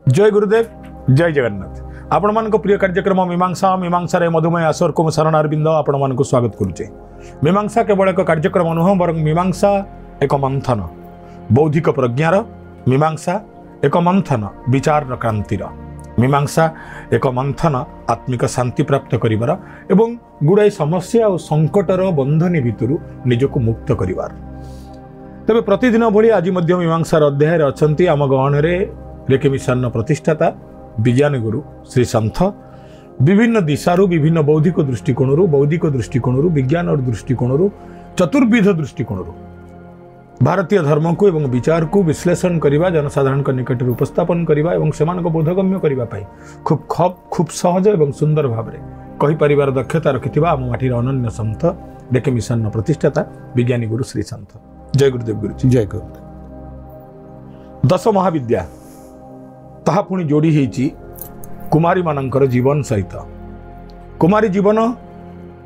जय गुरुदेव जय जगन्नाथ। आपण मान प्रिय कार्यक्रम मीमांसा मीमांसा मधुमय आसर को शरणारविंद आपण मान स्वागत करुचे। मीमांसा केवल एक कार्यक्रम नुह बर मीमांसा एक मंथन बौद्धिक प्रज्ञार, मीमांसा एक मंथन विचार क्रांतिर, मीमांसा एक मंथन आत्मिक शांति प्राप्त करिवार एवं गुड़ाई समस्या और संकटर बंधनी भितर निजक मुक्त करिवार। तबे प्रतिदिन भली आज मध्य मीमांसार अध्याय अछंती आम गहणे रेकी मिशन प्रतिष्ठाता विज्ञान गुरु श्री सन्थ विभिन्न दिशारु विभिन्न बौद्धिक दृष्टिकोण विज्ञान और दृष्टिकोण चतुर्विध दृष्टिकोण भारतीय धर्म को एवं विचार को विश्लेषण करने जनसाधारण निकट में उपस्थापन करने और से बोधगम्य करने खूब सहज और सुंदर भाव में कहीपर दक्षता रखि आम माटीर अनन्य सन्थ रेकी मिशन प्रतिष्ठाता विज्ञानी गुरु श्री सन्थ। जय गुरुदेव गुरुजी। जय गुरुदेव। 10 महाविद्या ताहा पुणी जोड़ी होती कुमारी मानकर जीवन सहित। कुमारी जीवन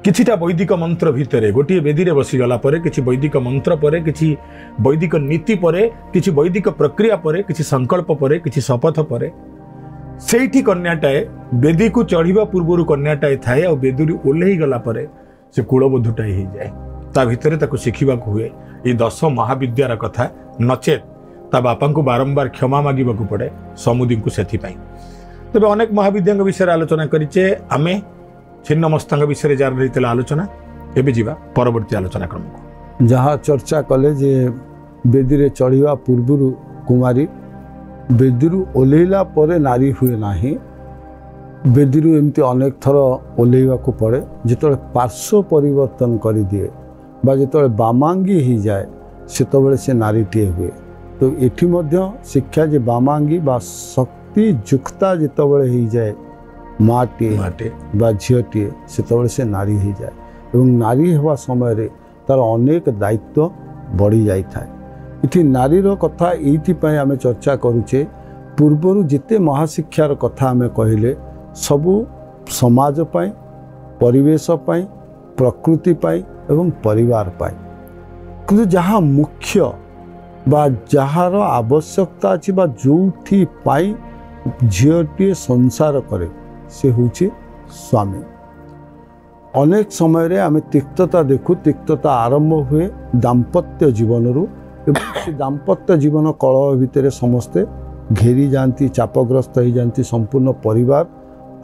किछिटा वैदिक मंत्र भितर गोटे बेदी रे बसीगला किछि वैदिक मंत्र पर किछि वैदिक नीति पर किछि वैदिक प्रक्रिया पर किछि संकल्प पर किछि शपथ पर सेठी कन्याटाए बेदी को चढ़िबा पूर्व कन्याटाए थाए और बेदी ओल्लई गला पर से कूलबोधटाए हो जाए ता भितर ताको शिखिबा हुए ये 10 महाविद्यार कथा नचेत ता बापा को बारंबार क्षमा मागिबा को पड़े समुदी को से तेज अनेक महाविद्या विषय आलोचना करिचे आमे छिन्न मस्तांग विषय जार रही आलोचना एबे जीवा परवर्ती आलोचना क्रम को जहाँ चर्चा कले जे बेदी रे चढ़िवा पूर्व कुमारी बेदी ओल्लैला परे नारी हुए नाही बेदी एमती अनेक थर ओल्लैवा को पड़े जिते पार्श्व परिवर्तन कर दिए बा जिते बामांगी ही जाए सेतबेले से नारीटीए हुए। तो एठी मध्य शिक्षा जे बामांगी बा शक्ति युक्ता जितेबले हो जाए माटे बा झीटीए सेतबले से नारी हो जाए और नारी हवा समय रे तार अनेक दायित्व बढ़ी जाई थाए। इठी नारीर कथा एइथिपाई आमे चर्चा करूचे पूर्वरु जिते महाशिक्षार कथा आमे कहिले सबु समाज पाई परिवेश पाई प्रकृति पाई एवं परिवार पाई किंतु जहाँ मुख्य बा जार आवश्यकता अच्छी बा जो पाई झीटी संसार करे से होची स्वामी। अनेक समय रे आमे तिक्तता देखु तिक्तता आरंभ हुए दाम्पत्य जीवन रु से दाम्पत्य जीवन कलह भितर समस्ते घेरी जाती चापग्रस्त हो जाती संपूर्ण परिवार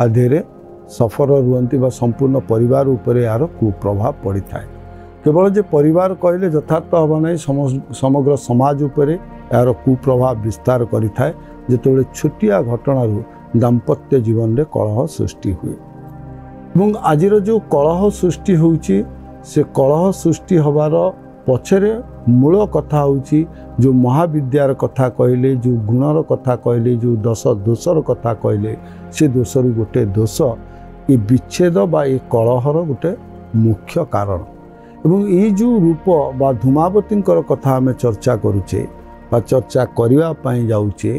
आधे सफर रुहति बा संपूर्ण परिवार उपरे यार कुप्रभाव पड़ी थाए। केवल जे परिवार कहले यथार्थ हवा नहीं समग्र समाज उपरे यार कुप्रभाव विस्तार करि थाए जेतेबेले छोटिया घटना दाम्पत्य जीवन रे कलह सृष्टि हुए और आजिर जो कलह सृष्टि होउची से कलह सृष्टि हबार पछरे मूल कथा होउची जो महाविद्यार कथा कहले जो गुणर कथा कहले जो 10 दोषर कथा कहले से दोषरु गोटे दोष ये विच्छेद बा ये कलहर गोटे मुख्य कारण एवं ये जो रूप बा धूमावती कथा आम चर्चा करुचे बा चर्चा करने पाई जाऊचे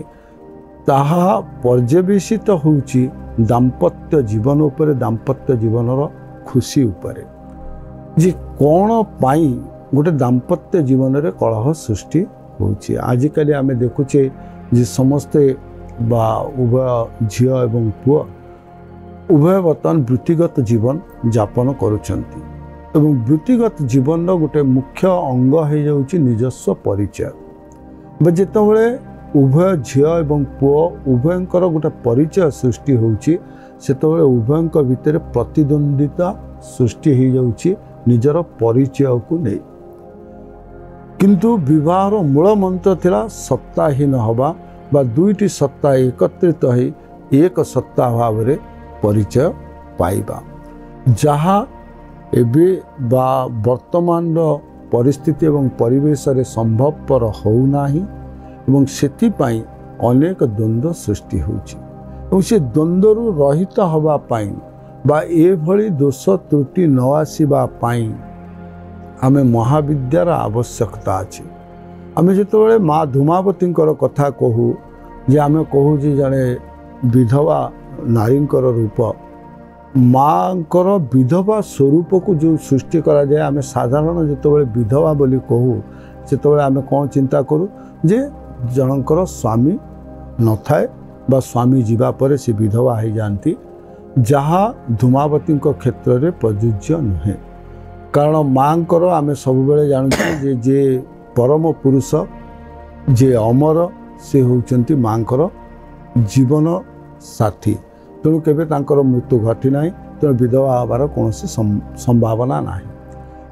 ताहा पर्यवेसित होउची दाम्पत्य जीवन उपरे दाम्पत्य जीवनर खुशी उपरे जे कौन पाई गोटे दाम्पत्य जीवन रे कलह सृष्टि होउची। आजिकल आम देखुचे जे समस्ते बा उभय झील एवं पुआ उभय बर्तमान वृत्तिगत जीवन यापन करुछंती एवं वृत्तिगत जीवन गोटे मुख्य अंग हो जाउची निजस्व परिचय जितेबले उभय झील एवं पुओ उभयंकर गोटे परिचय सृष्टि होउची सेतेबले उभयंक भितर प्रतिद्वंदिता सृष्टि हो जाउची निजर परिचय को नहीं। किंतु विवाहर मूल मंत्र थिला सत्ताहीन हवा बा दुईटी सत्ता एकत्रित हो एक सत्ता भाव रे परिचय पाइबा जहाँ एबे बा वर्तमान परिस्थिति एवं परिवेश रे संभवपर होउनाही एवं सेथिपाई अनेक द्वंद्व सृष्टि होउची और से द्वंद्वरु रहित हवा पाई बा ए भली दोष त्रुटि न आसीबा पाई आमे महाविद्यार आवश्यकता अछि। आमे जेतेबेले माँ धूमावती कथा कहू जे आमे कहू जे जने विधवा नारींकर रूप माँकर विधवा स्वरूप को जो सृष्टि करा जाए आमे साधारण जेतेबेले विधवा बोली कहू सेतेबेले आमे कौन चिंता करूँ जे जनकर स्वामी न थाए बा स्वामी जीवा परे से विधवा हो जाती, जहाँ धूमावती क्षेत्र में प्रযোज्य नुहे। कारण माँ आम सब जानते जे परम पुरुष जे अमर से होती माँ जीवन साथी, तेणु केवे तांकर मृत्यु घटी ना, तेणु विधवा हबार कौन संभावना ना।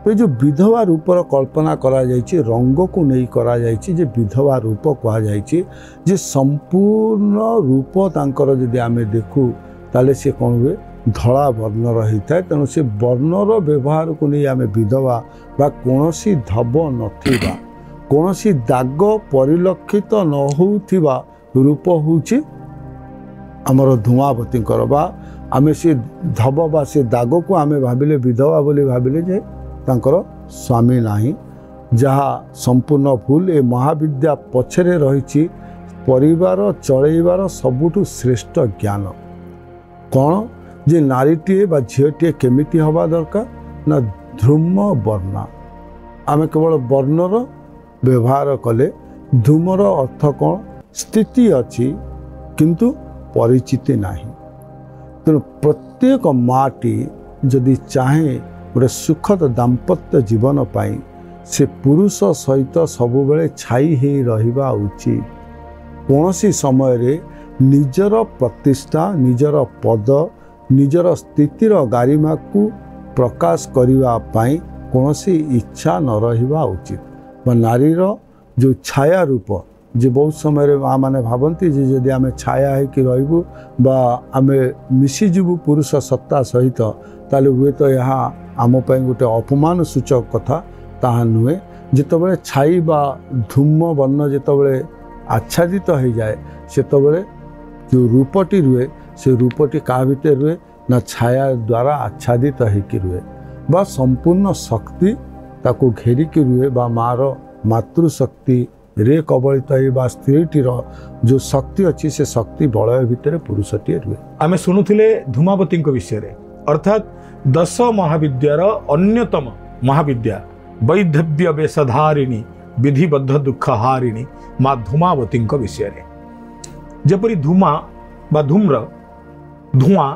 तो जो विधवा रूपर कल्पना करा जायछि, रंग को नहीं करा जायछि, जे विधवा रूप कहा जायछि, जे संपूर्ण रूप तांकर यदि आमे देखू ताले से कौन हुए धड़ा वर्णर होता है। तेणु से वर्णर व्यवहार को नहीं आमे विधवा बा कौनसी धब नथिबा कौनसी दाग परिलक्षित न होउथिबा रूप होउछि आमर धूमावती बा आमे से धब बा से दाग को आमे भाविले विधवा बोली भाविले जे तांकर स्वामी नाही, जहाँ संपूर्ण भूल। ए महाविद्या पछरे रही परिवार चलैबार सबुठु श्रेष्ठ ज्ञान कौन जे नारीटीए बा झीटीए केमिति हवा दरकार ना ध्रुम वर्णा। आम केवल वर्णर व्यवहार कले धूमर अर्थ कौन स्थिति अच्छी किंतु परिचिति नाही। तेणु प्रत्येक माटी जदि चाहे गोटे सुखद दाम्पत्य जीवन पाई से पुरुष सहित सबुबले छाई ही रहिबा उचित। कौनसी समय रे निजर प्रतिष्ठा निजर पद निजर स्थितिर गारिमा को प्रकाश करिवा पाई कौनसी इच्छा न रहिबा उचित। नारीर जो छाया रूप जे बहुत समय माँ मैंने भावती जे जदि आम छाया है कि रहिबू बा आम मिसीजु पुरुष सत्ता सहित ताले हुए तो यहाँ आम पाई गोटे अपमान सूचक कथा ताहा नुहे। जितेबाला छाई बा धूम वर्ण जितेबाला आच्छादित हो जाए सेतबले जो रूपटी रुहे से रूपटी क्या भितर रुहे ना छाया द्वारा आच्छादित होकर रुहे बा संपूर्ण शक्ति ताको घेरिकी रुहे बा मार मातृशक्ति रे कबलित बा स्त्रीटीर जो शक्ति अच्छी से शक्ति बलय भितर पुरुषटी रुहे। आम शुणुले धूमावती विषय रे, अर्थात 10 महाविद्यार अन्यतम महाविद्या वैधव्य वेशधारिणी विधिबद्ध दुःखहारिणी माँ धूमावती विषय रे। जपरी धूमा बा धूम्र धुआं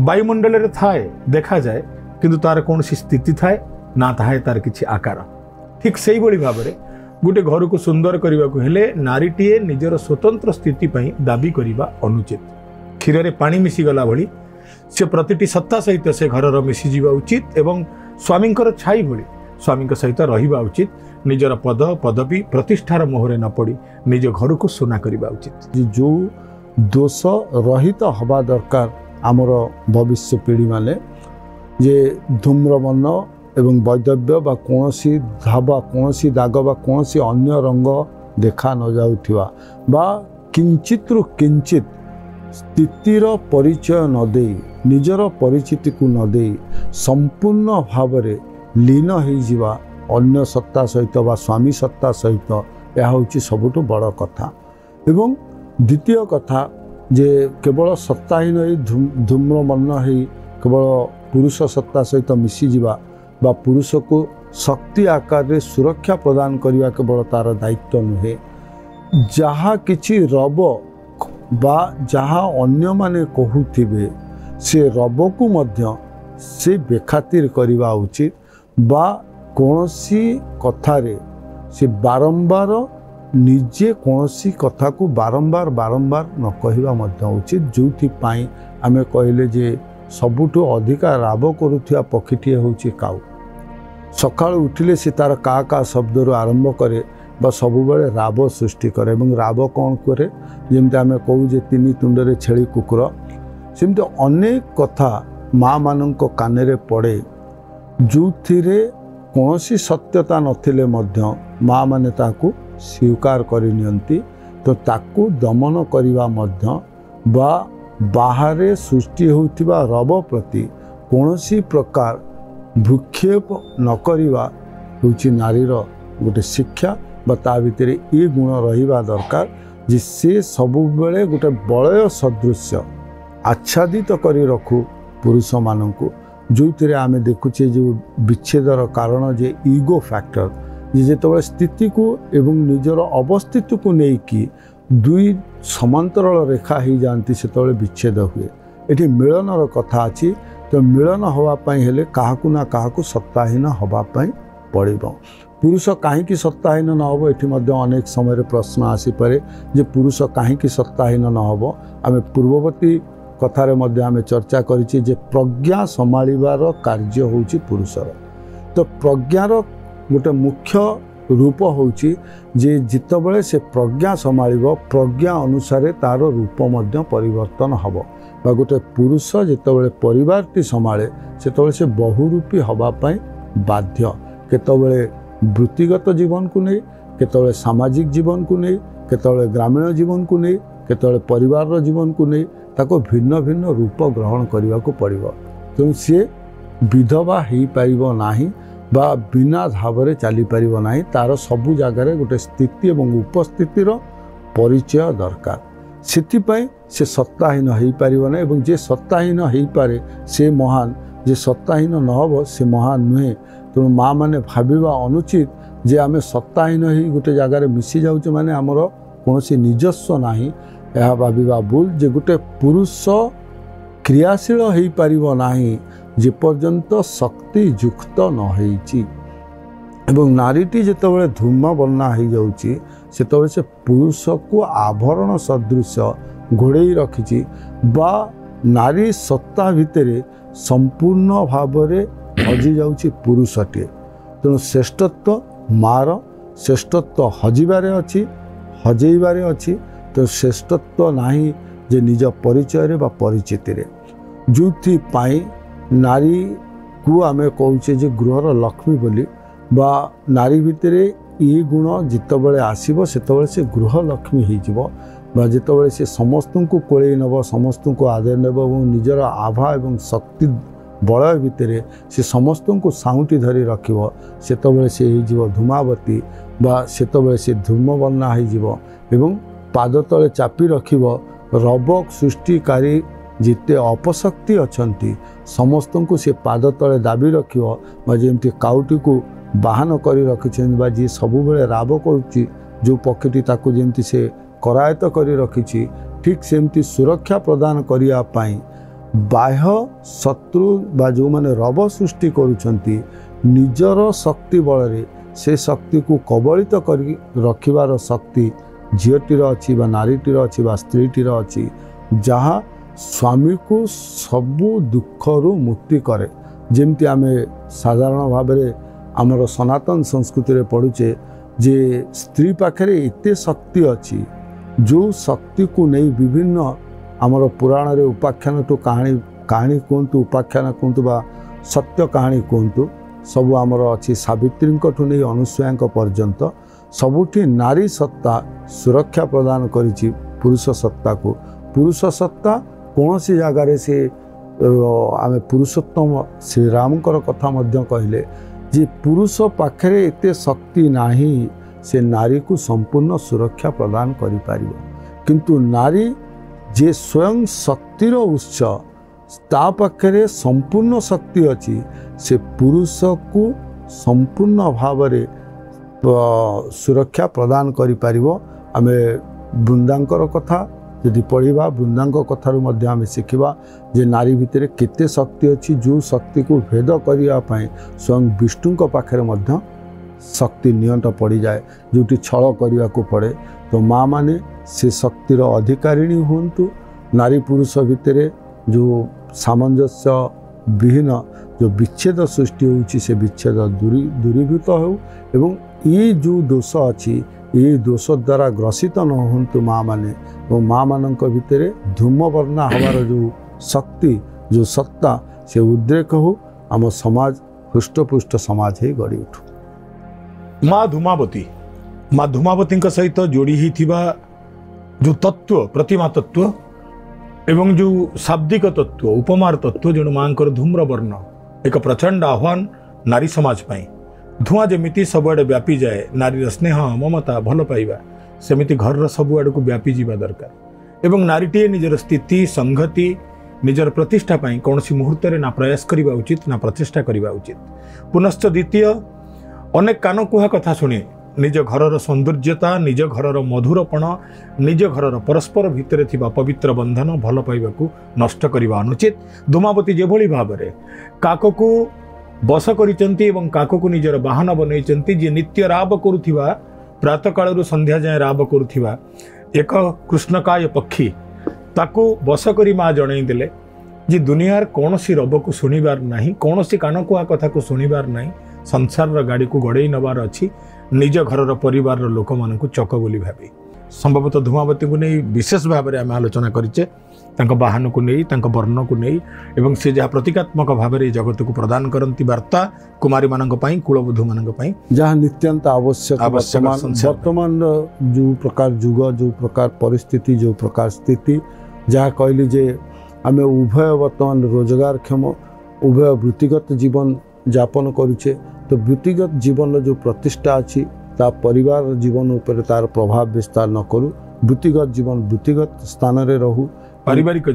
वायुमंडल रे थाए देखा जाए किंतु तार कौन सी स्थिति थाए ना थाए तार किछि आकार। ठीक सेही बड़ी भाव में गोटे घर को सुंदर करने को हेले नारीटीए निजर स्वतंत्र स्थिति पई दाबी करिबा अनुचित। क्षीर रे पानी मिसी गला भली से प्रतिटी सत्ता सहित से घरर मिसी जीवा उचित एवं स्वामींकर छाई भली स्वामी सहित रहिबा उचित। निजर पद पदवी प्रतिष्ठार मोहरे न पड़ी निज घर को सुना करबा उचित। जो दोष रहित हवा दरकार आमर भविष्य पीढ़ी माने जे धूम्रवर्ण एवं वैधव्य बा कौनसी धाबा कौनसी दाग बा कौनसी अन्य रंग देखा न जाउथिबा बा किंचित रु किंचित स्थितिर परिचय न दे निजर परिचिति को न दे संपूर्ण भाव में लीन हो जिवा अन्य सत्ता सहित बा स्वामी सत्ता सहित यह होची सबुठु बड़ कथा। एवं द्वितीय कथा जे केवल सत्ताहीन ही धूम्रवर्ण ही केवल पुरुष सत्ता सहित मिसी जिवा बा पुरुष को शक्ति आकार रे सुरक्षा प्रदान करने केवल तार दायित्व नुहे। जहाँ किछि रब बा जहाँ अन्य माने कहूथिबे से रब को मध्य से बेखातिर करवा उचित बा कौनसी कथारे से बारंबार निजे कौनसी कथा को बारंबार बारंबार न कहवा मध्य उचित। जो पाई आमे कहले जे सबुठु अधिका राब करुथिया पक्षीटीए होची काऊ। सकाळ उठिले से तार का का शब्द आरंभ करे बा सबुबले राब सृष्टि करे एवं राब कौन करे जमती आमे कहू जे तीन तुंडरे छेली कुकुर सेमती अनेक कथा माँ मानक कानेरे पड़े जो कौनसी सत्यता नथिले मध्य माँ माने ताकू स्वीकार करिनियंती। तो ताकू दमन करिवा मध्य बा बाहरे सृष्टि होतिबा रब प्रति कौनसी प्रकार भ्रूक्षेप न करिवा होची नारीर गोटे शिक्षा बा ता भितर ये गुण रहिबा दरकार जे से सबुबेले गोटे बलय सदृश्य आच्छादित करी रखू पुरुष मानकू। जो आमे देखुचे जो विच्छेदर कारण जे ईगो फैक्टर जे जेतबेले स्थिति को एवं निजर अवस्थिति को नहीं कि दुई समांतरल रेखा हो जाती से विच्छेद हुए। ये मिलनर कथा अच्छी। तो मिलन होवाई हेले काहाकू ना काहाकू सत्ताहीन होवाई पड़ो। पुरुष कहीं सत्ताहीन न हो ये अनेक समय प्रश्न आसीपे जे पुरुष कहीं सत्ताहीन न हो। आम पूर्ववर्ती कथार आम चर्चा करिछि जे प्रज्ञा संभाळिबार कार्य होउछि पुरुषर। तो प्रज्ञार गोटे मुख्य रूप होउछि जे जितेबले से प्रज्ञा संभाळिबो प्रज्ञा अनुसार तार रूप मध्य परिवर्तन हबो। बा गोटे पुरुष जितेबले परिवारटी संभाळे सेतेबले से बहुरूपी हवा पाई बाध्य। केतेबले वृत्तिगत जीवन को नहीं, केतेबले सामाजिक जीवन को नहीं, केतेबले ग्रामीण जीवन को नहीं, केतेबले परिवार जीवन को नहीं, ताको भिन्न भिन्न रूप ग्रहण करने को पड़ो। तेणु सी विधवा हो पार ना बा बिना भाव चली पार ना। तार सबू जगार गोटे स्थिति और उपस्थितिर परिचय दरकार। से से सत्ताहीन हो पार ना। जे सत्ताहीन हो पारे से महान, जे सत्ताहीन न हो से महान नुहे। तेणु माँ मैंने भाविबा अनुचित जे आम सत्ताहीन हो गोटे जगार मिसी जाऊँ माने आमर कौन निजस्व नाही। यह भाविबा भूल जे गोटे पुरुष क्रियाशील हो पार ना जे पर्यंत शक्ति युक्त न होइछि। एवं नारीटी जितेबाला धूम वर्णा हो जाउछि सेतेबाला से पुरुष को आभरण सदृश घोड़े रखिछि बा नारी सत्ता भितर संपूर्ण भाव हजि जाउछि पुरुषटे। तेणु श्रेष्ठत्व मार श्रेष्ठत्व हजिबारे अछि, हजेइबारे अछि। तो श्रेष्ठत्व नाही जे निज परिचय रे बा परिचिति रे। जोथि पाई नारी को आमे कहूचे जे गृहर लक्ष्मी बोली बा नारी भितरे ये गुण जितेबाला आसीबो सेतेबाला से गृह लक्ष्मी हो बा जितेबाला से समस्त को कोले नब, समस्त को आदर नेब और निजर आभा एवं शक्ति बलय भितर से समस्त को साउंटी धरी रखिब सेतेबाला से हो धूमावती बा सेतेबाला से धूम वर्णा हो एवं पाद तले चापी रखिब। रबक सृष्टिकारी जिते अपशक्ति अछंती समस्त को से पाद तले दाबी रखिब। जमती काउटी को बाहन कर रखिछन बा जी सब बेले राब करुच्ची जो पक्षीटी ताकू जमती से करायत कर रखिछि ठीक सेमती सुरक्षा प्रदान करिया पाई बाह्य शत्रु बा जो माने रब सृष्टि करुछंती निजर शक्ति बल से शक्ति को कबलित कर रखिबार शक्ति झीटीर अच्छी बा नारीटीर अच्छी बा स्त्रीटीर अच्छी जहाँ स्वामी को सबू दुखरु मुक्ति करे। जेमती आमे साधारण भाव में आमर सनातन संस्कृति रे पढ़ुचे जे स्त्री पाखरे एते शक्ति अच्छी जो शक्ति को नहीं विभिन्न आमर पुराण रे उपाख्यान तो कहानी कहानी कहतु उपाख्यान कहतु बा सत्य कहानी कहतु सब आमर अच्छी सावित्री नहीं अनुसूया पर्यंत सबुठी नारी सत्ता सुरक्षा प्रदान करिछि पुरुष सत्ता को। पुरुष सत्ता कौन सी जगार से आम पुरुषोत्तम श्रीरामकर कथा मध्य कहले जे पुरुष पाखरे एते शक्ति नाही से नारी को संपूर्ण सुरक्षा प्रदान करि पारिबो। किंतु नारी जे स्वयं शक्तिर उत्स ता पाखरे संपूर्ण शक्ति अच्छी से पुरुष को संपूर्ण भाव में सुरक्षा प्रदान करि पारिबो। आमे वृंदांकर कथा यदि पढ़ा वृंदांक कथारू मध्य आमे शिखिबा जे नारी भितर केते शक्ति अच्छी जो शक्ति को भेद करने स्वयं विष्णु पाखरे मध्य शक्ति नियंट पड़ जाए जोटी छल करने को पड़े। तो माँ माने से शक्तिर अधिकारिणी हुंतु नारी पुरुष भितर जो सामंजस्य विहीन जो विच्छेद सृष्टि होउछि से विच्छेद दूरीभूत हो एवं ये जो दोष अच्छी ये दोष द्वारा ग्रसित न होंतु माँ माने और माँ मानक भितर धूम वर्णा हमार जो शक्ति जो सत्ता से उद्रेक हो आम समाज हृष्टपुष्ट समाज ही गढ़ी उठू। माँ धूमावती सहित जोड़ी ही जो तत्व प्रतिमा तत्व एवं जो शाब्दिक तत्व उपमार तत्व जो माँ धूम्र वर्ण एक प्रचंड आह्वान नारी समाज पाई। धूआं जमीती सबुआड़े व्यापी जाए नारीर स्नेह ममता भल पाइबा सेमिति घर सबुआड़ को व्यापी जावा दरकार एवं नारीटीए निजर स्थिति संगति निजर प्रतिष्ठा पाई कौन सी मुहूर्त ना प्रयास करने उचित ना प्रचेषा करने उचित। पुनश्च द्वितीय अनेक कान कुहा कथा शुणे निज घरर सौंदर्यता निज घरर मधुरपण निज घरर परस्पर भितर थिबा पवित्र बंधन भल पाइबाकू नष्ट करबा अनुचित। धूमावती जेभली भाबरे काककू बस करिसंती एवं काककू निजर वाहन बनैसंती जे नित्य राब करुथिबा प्रातः कालरू संध्या जाए राब करुथिबा एक कृष्णकाय पक्षी ताकू बस करी माँ जणई देले जे दुनियार कौनसी रब को शुणिबार नहीं कौनसी कान कुआ कथा को शुणिबार नहीं संसार गाड़ी को गड़े नबार अच्छी निज घरर परिवार लोक मान चक बोली भावी। संभवतः धूमावती को नहीं विशेष भाव में आम आलोचना करें बाहन को नहीं वर्ण को नहीं एवं से जहाँ प्रतीकात्मक भाव में जगत को प्रदान करती वार्ता कुमारी मान कुलबधू मान जहाँ नित्यंत आवश्यक वर्तमान जो प्रकार जुग जो प्रकार परिस्थिति जो प्रकार स्थिति जहाँ कहली जे आम उभय वर्तमान रोजगारक्षम उभय वृत्तिगत जीवन यापन करुचे तो वृत्तिगत जीवन जो प्रतिष्ठा अच्छी ता परिवार जीवन उपर तार प्रभाव विस्तार न करूँ वृत्तिगत जीवन वृत्तिगत स्थान रे रहू पारिवारिक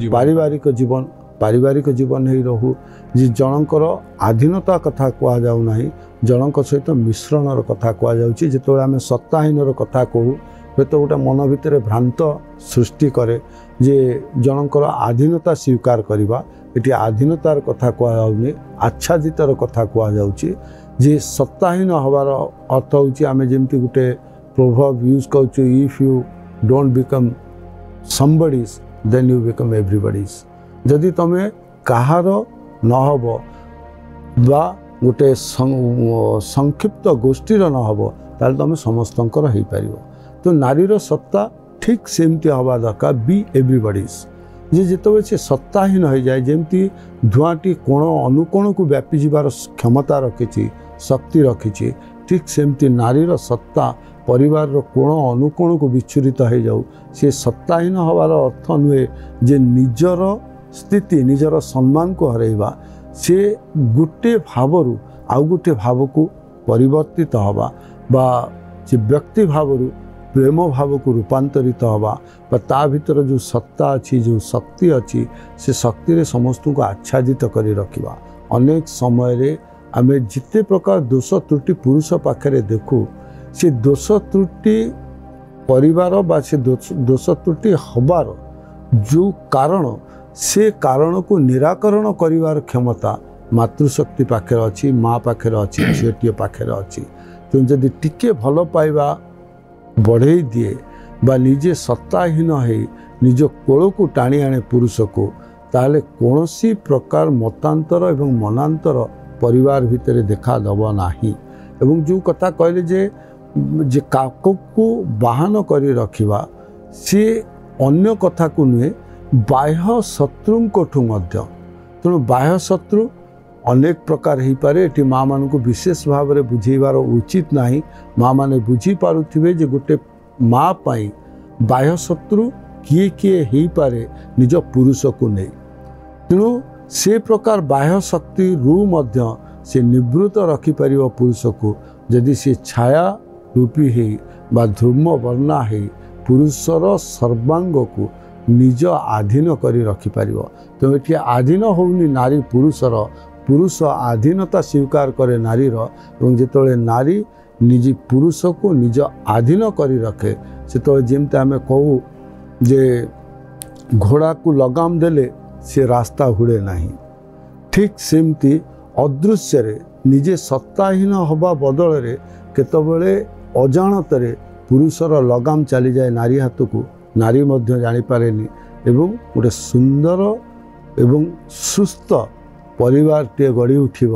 जीवन ही रहू जे जनकर आधीनता कथा कह जाऊ नाही जनक सहित मिश्रणर कथा कह जाउची जेतोळे आमे सत्ताहीनर कथा कहू तो गोटे मन भितर भ्रांत सृष्टि करे जे जनकर आधीनता स्वीकार करवा ये आधीनतार कथा कहनी आच्छादितर कथा कह जाउची जे सत्ताहीन हबार अर्थ होची आमे जेमती गोटे प्रोवर्ब यूज करूँ if you don't become somebody's then you become everybody's जदि तुम कहार नहब बा गोटे संक्षिप्त गोष्ठीर नहब ताल तुम समस्तंकर हो पार तो नारीर सत्ता ठीक सेमती हवा दरकार बी एवरीबडीज जे जिते से सत्ताहीन हो जाए जमती धुआंटी कोण अनुकोण को व्यापी जीवार क्षमता रखी शक्ति रखी ठीक सेमती नारीर सत्ता परिवार कोण अनुकोण को विच्छुरित हो जाऊ सी सत्ताहीन हवार अर्थ नुहे जे निजर स्थिति निजर सम्मान को हरइबा से गोटे भावरू आउ गोटे भाव को परिवर्तित हवा बा से व्यक्ति भावरू प्रेम भाव को रूपांतरित हवा ता भीतर जो सत्ता अच्छी जो शक्ति अच्छी से शक्ति रे समस्त को आच्छादित करी रखिबा। अनेक समय रे आमे जिते प्रकार दोष त्रुटि पुरुष पाखरे देखू से दोष त्रुटि परिवार बा से दोष त्रुटि हबार जो कारण से कारण को निराकरण करिवार क्षमता मातृशक्ति पाखरे अच्छी माँ पाखरे अच्छी झीटी पाखरे अच्छी तो जदि टिके भल पाइबा बढ़े दिए बा निजे सत्ताहीन है निज कोल को टाणी आने पुरुष को ताले कौनसी प्रकार मतांतर एवं मनांतर परिवार भितर देखा दब नाही एवं जो कथा कहले जे काक को बाहन करी रखिबा सी अन्य कथा को नुहे बाह्य शत्रुंकठू मध्य तेणु बाह्य शत्रु अनेक प्रकार हो पारे ये माँ मान को विशेष भाव में बुझेबार उचित नहीं माँ मैंने बुझी पारुथिबे जे गोटे माँ पाई बाह्य शत्रु किए किए हो पारे निज पुरुष को नहीं तेणु से प्रकार बाह्य शक्ति रू मध्य से निवृत्त रखिपर पुरुष को यदि से छाया रूपी है बा ध्रुम वर्णा है पुरुषर सर्वांग को निज आधीन करी रखिपर तो ये आधीन होनी नारी पुरुषर पुरुष आधीनता स्वीकार करे नारीर और जिते नारी निज पुरुष को निज आधीन करी रखे से जमती आम कहू जे घोड़ा को लगाम देले से रास्ता हुड़े नहीं ठीक सेमती अदृश्य रे निजे सत्ताहीन हवा बदल रे केतबेले अजाणतरे पुरुषर लगाम चली जाए नारी हाथ को नारी मध्य जानी पारेनी एवं गोटे सुंदर एवं सुस्थ परिवार टे गढ़ी उठिब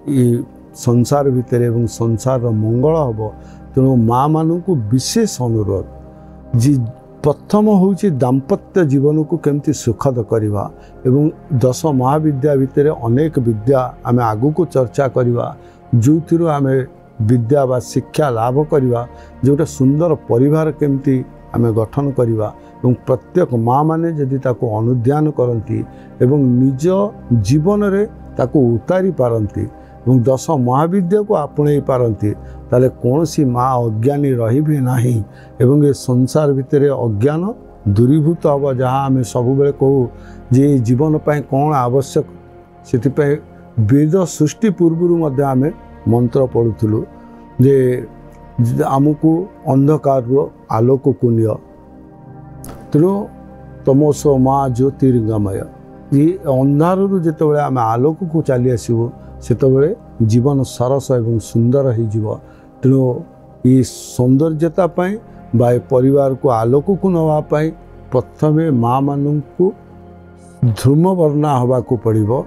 ये संसार भितर एवं संसार मंगल हम तेणु माँ मान को विशेष अनुरोध जी प्रथम हूँ दाम्पत्य जीवन को केमती सुखद करवा एवं 10 महाविद्या भितर अनेक विद्या आम आगु को चर्चा करवा जो थी आम विद्या बा शिक्षा लाभ करवा जोटा सुंदर परिवार केमती आम गठन करवा एवं प्रत्येक माँ माने जदि ताको अनुध्यान करती एवं निज जीवन रे ताको उतारी पारती एवं 10 महाविद्या को आपणे पारती ताले कौन सी माँ अज्ञानी रही भी नहीं एवं ये संसार भितर अज्ञान दूरीभूत हम जहाँ आम सब बेले कहू जे जीवन पाई कौन आवश्यक से वेद सृष्टि पूर्व आम मंत्र पढ़ुलु जे आमको अंधकार आलोक को निय तेणु तमस माँ ज्योतिर्गमय ये अंधार जिते आम आलोक को चली आसबू से जीवन सरस एवं सुंदर हो तेणु ये सौंदर्यता बा परिवार को आलोक को नापी प्रथम माँ मानू ध्रुम वर्णा हवा को पड़ो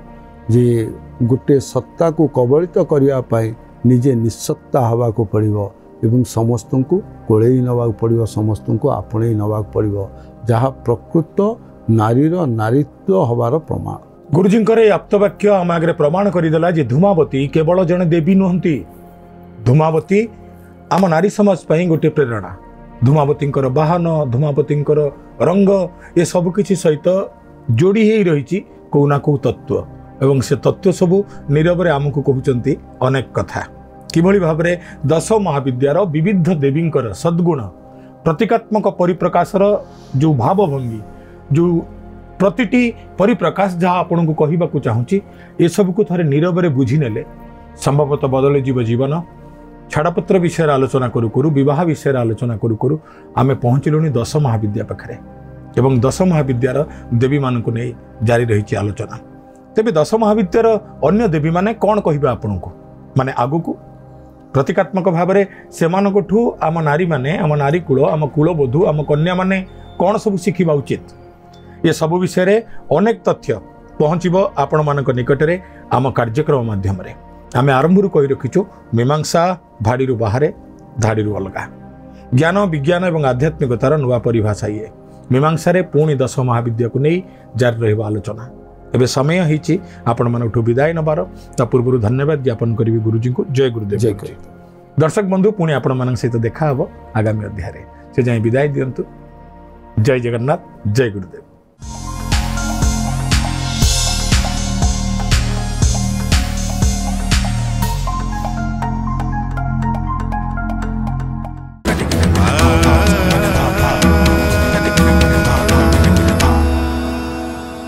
जे गोटे सत्ता को कबलित करने निजे निस्सत्ता हवा को पड़ो एवं समस्त को कोड़े नवा पड़ो समस्त को आपणे नवा पड़ो जहाँ प्रकृत नारीर नारीत्व हवार प्रमाण गुरुजींकर ये आप्तवाक्य आम आगे प्रमाण करदेला जे धूमावती केवल जड़े देवी नुहति धूमावती आम नारी समाज पर गोटे प्रेरणा धूमावती बाहन धूमावती रंग ये सबकि सहित जोड़ी ही रही कौ ना कौ तत्व एवं से तत्व सबू नीरव आमको कहते अनेक कथा किभली भाव में दश महाविद्यार विविध देवींकर सद्गुण प्रतीकात्मक परिप्रकाशर जो भावभंगी जो प्रतिटी परिप्रकाश जहाँ आपन को कहवाक चाहूँगी ये सब को थे नीरव में बुझी नेले संभवतः बदल जीवन छाड़पत्र विषय आलोचना करू करू विवाह विषय आलोचना करू करू आमे पहुँचलुणी दश महाविद्या पाखे एवं दश महाविद्यार देवी मानक नहीं जारी रही आलोचना तेबे दश महाविद्यार अन्य देवी माने कौन कहिबे आपन को माने आगु को प्रतीकात्मक भाव में से आम नारी माने आम नारी कूल आम कूलबधू आम कन्या माने कौन सब शिखा उचित ये सब विषय रे अनेक तथ्य पहुँचब आपण मान निकट आम कार्यक्रम माध्यम आम आरंभ कही रखीचु मीमांसा भाड़ी बाहर धाड़ी अलगा ज्ञान विज्ञान और आध्यात्मिकतार नुआ परिभाषा ये मीमांसा रे पुणी दश महाविद्या को नहीं जारी रहा आलोचना एवं समय होती आपण मानक विदाय नबार ता पूर्व धन्यवाद ज्ञापन करी गुरुजी को जय गुरुदेव जय गुरुदेव दर्शक बंधु पुणी आपण मान सहित देखा आगामी अध्याय से जाए विदाय दिंतु जय जगन्नाथ जय गुरुदेव।